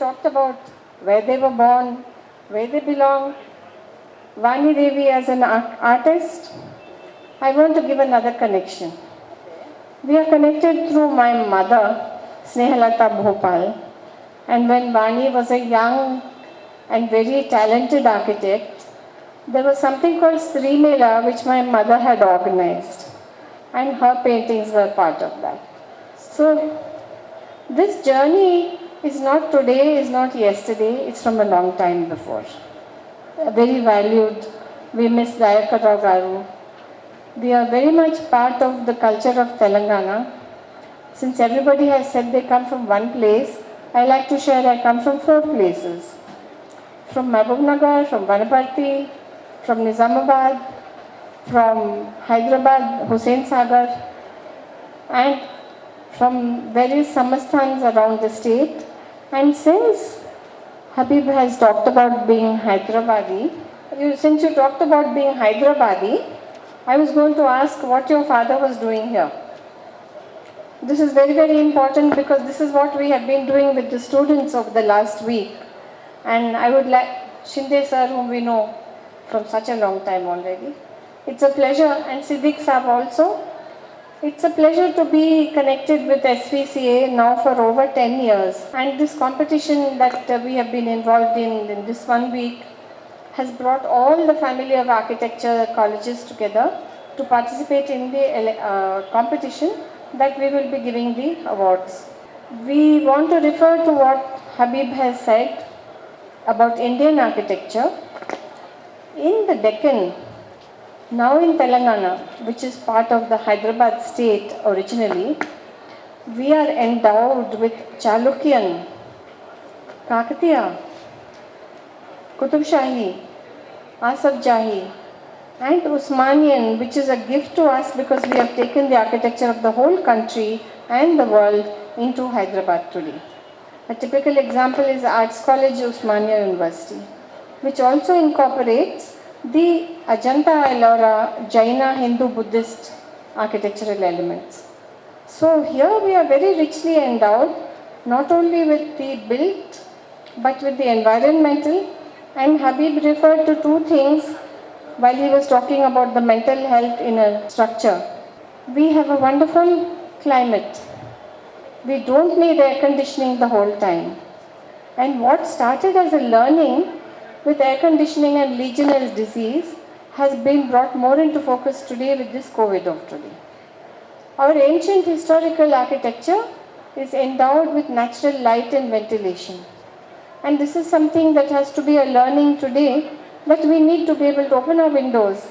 talked about where they were born, where they belong, Vani Devi as an artist, I want to give another connection. We are connected through my mother, Snehalata Bhopal. And when Vani was a young and very talented architect, there was something called Sri Mela which my mother had organized. And her paintings were part of that. So this journey is not today, is not yesterday, it's from a long time before. Very valued, we miss Dayakara Garu. We are very much part of the culture of Telangana. Since everybody has said they come from one place, I like to share I come from 4 places. From Mahbubnagar, from Vanaparthi, from Nizamabad, from Hyderabad, Hussain Sagar, and from various samasthanas around the state. And since Habib has talked about being Hyderabadi, since you talked about being Hyderabadi, I was going to ask what your father was doing here. This is very, very important because this is what we have been doing with the students of the last week. And I would like Shinde sir, whom we know from such a long time already. It's a pleasure, and Siddiq Saab also. It's a pleasure to be connected with SVCA now for over 10 years. And this competition that we have been involved in this 1 week has brought all the family of architecture colleges together to participate in the competition that we will be giving the awards. We want to refer to what Habib has said about Indian architecture. In the Deccan, now in Telangana, which is part of the Hyderabad state originally, we are endowed with Chalukyan, Kakatiya, Qutub Shahi, Asaf Jahi, and Usmanian, which is a gift to us because we have taken the architecture of the whole country and the world into Hyderabad today. A typical example is Arts College Usmania University, which also incorporates the Ajanta Ellora Jaina Hindu Buddhist architectural elements. So here we are very richly endowed, not only with the built, but with the environmental. And Habib referred to 2 things while he was talking about the mental health in a structure. We have a wonderful climate. We don't need air conditioning the whole time. And what started as a learning with air conditioning and Legionnaires' disease has been brought more into focus today with this COVID of today. Our ancient historical architecture is endowed with natural light and ventilation. And this is something that has to be a learning today, that we need to be able to open our windows,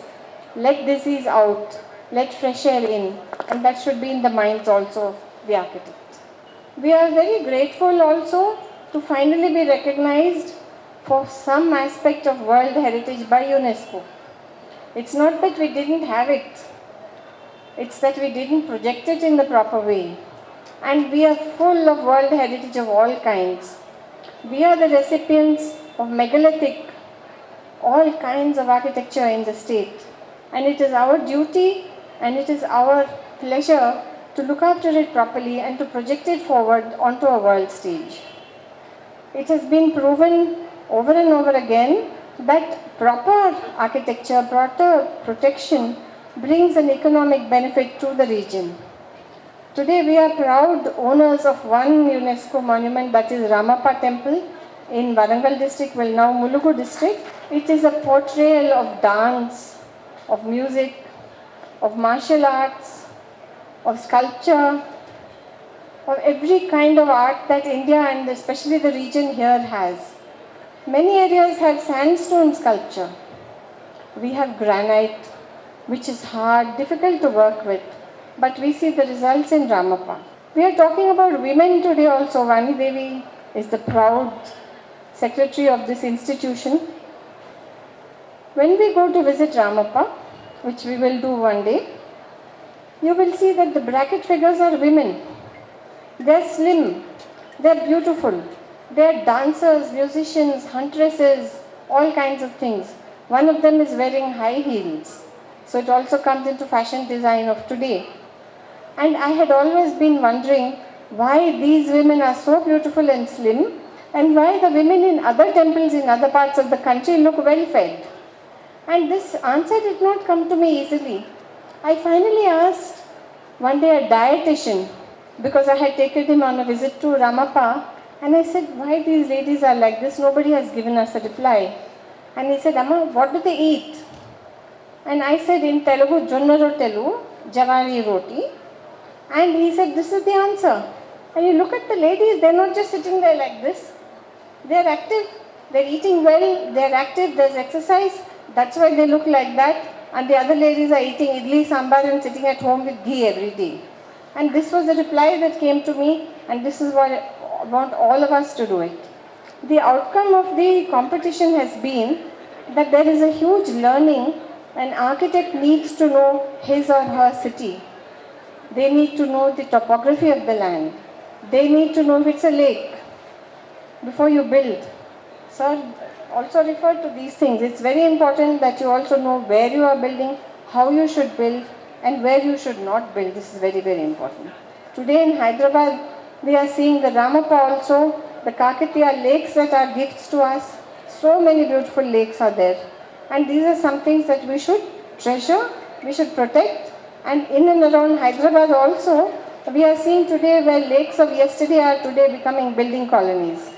let disease out, let fresh air in, and that should be in the minds also of the architect. We are very grateful also to finally be recognized for some aspect of World Heritage by UNESCO. It's not that we didn't have it, it's that we didn't project it in the proper way. And we are full of World Heritage of all kinds. We are the recipients of megalithic, all kinds of architecture in the state. And it is our duty and it is our pleasure to look after it properly and to project it forward onto a world stage. It has been proven over and over again that proper architecture, proper protection brings an economic benefit to the region. Today we are proud owners of one UNESCO monument, that is Ramappa Temple in Warangal district, well now Mulugu district. It is a portrayal of dance, of music, of martial arts, of sculpture, of every kind of art that India and especially the region here has. Many areas have sandstone sculpture. We have granite, which is hard, difficult to work with, but we see the results in Ramappa. We are talking about women today also. Vani Devi is the proud secretary of this institution. When we go to visit Ramappa, which we will do one day, you will see that the bracket figures are women. They are slim, they are beautiful, they are dancers, musicians, huntresses, all kinds of things. One of them is wearing high heels. So it also comes into fashion design of today. And I had always been wondering why these women are so beautiful and slim, and why the women in other temples in other parts of the country look well fed. And this answer did not come to me easily. I finally asked one day a dietitian, because I had taken him on a visit to Ramappa, and I said, why these ladies are like this? Nobody has given us a reply. And he said, Amma, what do they eat? And I said in Telugu, Jonna Rottelu, Javari Roti. And he said, this is the answer. And you look at the ladies, they're not just sitting there like this. They're active, they're eating well, they're active, there's exercise. That's why they look like that. And the other ladies are eating idli, sambar and sitting at home with ghee every day. And this was the reply that came to me, and this is what I want all of us to do it. The outcome of the competition has been that there is a huge learning. An architect needs to know his or her city. They need to know the topography of the land. They need to know if it's a lake before you build. Sir also referred to these things. It's very important that you also know where you are building, how you should build, and where you should not build. This is very, very important. Today in Hyderabad, we are seeing the Ramappa also, the Kakatiya lakes that are gifts to us. So many beautiful lakes are there. And these are some things that we should treasure, we should protect. And in and around Hyderabad also, we are seeing today where lakes of yesterday are today becoming building colonies.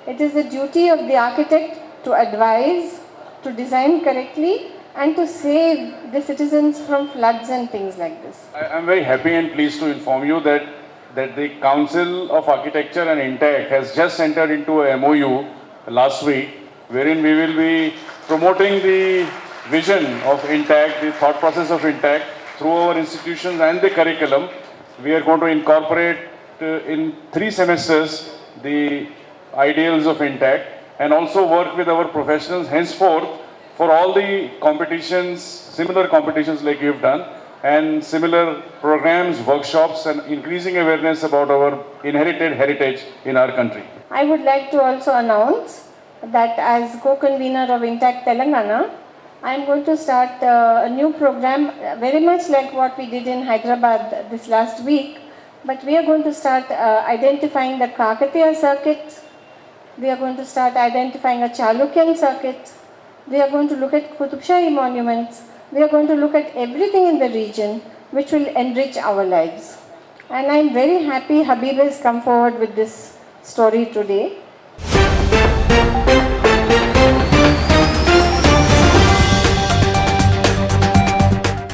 It is the duty of the architect to advise, to design correctly, and to save the citizens from floods and things like this. I am very happy and pleased to inform you that the Council of Architecture and INTACT has just entered into a MOU last week, wherein we will be promoting the vision of INTACT, the thought process of INTACT through our institutions and the curriculum. We are going to incorporate in 3 semesters the ideals of INTACT and also work with our professionals henceforth for all the competitions, similar competitions like you've done, and similar programs, workshops, and increasing awareness about our inherited heritage in our country. I would like to also announce that as co-convener of INTACT Telangana, I am going to start a new program very much like what we did in Hyderabad this last week, but we are going to start identifying the Kakatiya circuit. We are going to start identifying a Chalukyan circuit. We are going to look at Qutub Shahi monuments. We are going to look at everything in the region which will enrich our lives. And I am very happy Habib has come forward with this story today.